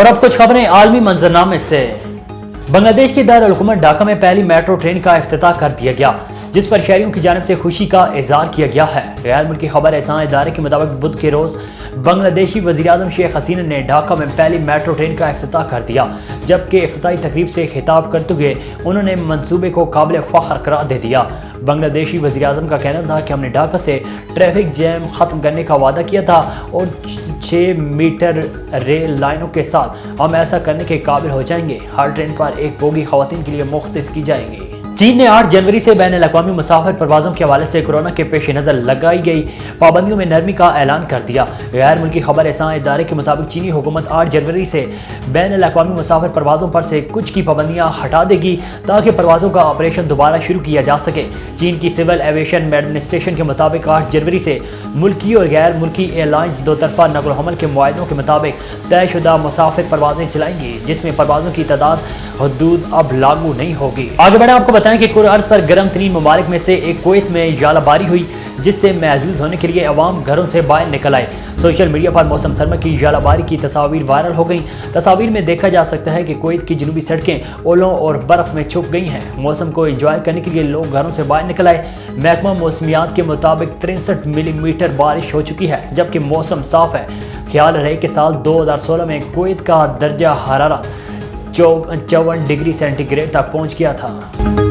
और अब कुछ खबरें आलमी मंजरनामे से। बांग्लादेश की दारुल हुकूमत ढाका में पहली मेट्रो ट्रेन का इफ्तिताह कर दिया गया, जिस पर शहरियों की जानिब से खुशी का इजहार किया गया है। गैर मुल्की खबर एहसान इदारे के मुताबिक बुध के रोज बांग्लादेशी वज़ीर-ए-आज़म शेख हसीना ने ढाका में पहली मेट्रो ट्रेन का इफ्तिताह कर दिया, जबकि इफ्तिताही तकरीब से खिताब करते हुए उन्होंने मंसूबे को काबिल फ़ख्र करार दे दिया। बांग्लादेशी वज़ीर-ए-आज़म का कहना था कि हमने ढाका से ट्रैफिक जैम ख़त्म करने का वादा किया था और 6 मीटर रेल लाइनों के साथ हम ऐसा करने के काबिल हो जाएंगे। हर ट्रेन पर एक बोगी ख़वातीन के लिए मुख्तस की जाएगी। चीन ने 8 जनवरी से बैनुल-अक़वामी मुसाफिर परवाज़ों के हवाले से कोरोना के पेश नज़र लगाई गई पाबंदियों में नरमी का ऐलान कर दिया। गैर मुल्की खबर एहसान इदारे के मुताबिक चीनी हुकूमत 8 जनवरी से बैनुल-अक़वामी मुसाफिर परवाज़ों पर से कुछ की पाबंदियाँ हटा देगी ताकि परवाज़ों का ऑपरेशन दोबारा शुरू किया जा सके। चीन की सिविल एविएशन एडमिनिस्ट्रेशन के मुताबिक 8 जनवरी से मुल्की और गैर मुल्की एयरलाइंस दो तरफा नक़ल हमल के मुआहदों के मुताबिक तयशुदा मुसाफिर परवाज़ें चलाएंगी, जिसमें परवाज़ों की तादाद हदूद अब लागू नहीं होगी। आगे बढ़े आपको बताएं कि कुल अर्ज पर गर्म तरीन ममालिक में से एक कुवैत में जालाबारी हुई, जिससे महजूज होने के लिए अवाम घरों से बाहर निकल आए। सोशल मीडिया पर मौसम सरमा की जालाबारी की तस्वीर वायरल हो गई। तस्वीर में देखा जा सकता है कि कुवैत की जनूबी सड़कें ओलों और बर्फ में छुप गई हैं। मौसम को एंजॉय करने के लिए लोग घरों से बाहर निकल आए। महकमा मौसमियात के मुताबिक 63 मिलीमीटर बारिश हो चुकी है, जबकि मौसम साफ है। ख्याल रहे कि साल 2016 में कुवैत का दर्जा हरारत 54 डिग्री सेंटीग्रेड तक पहुंच गया था।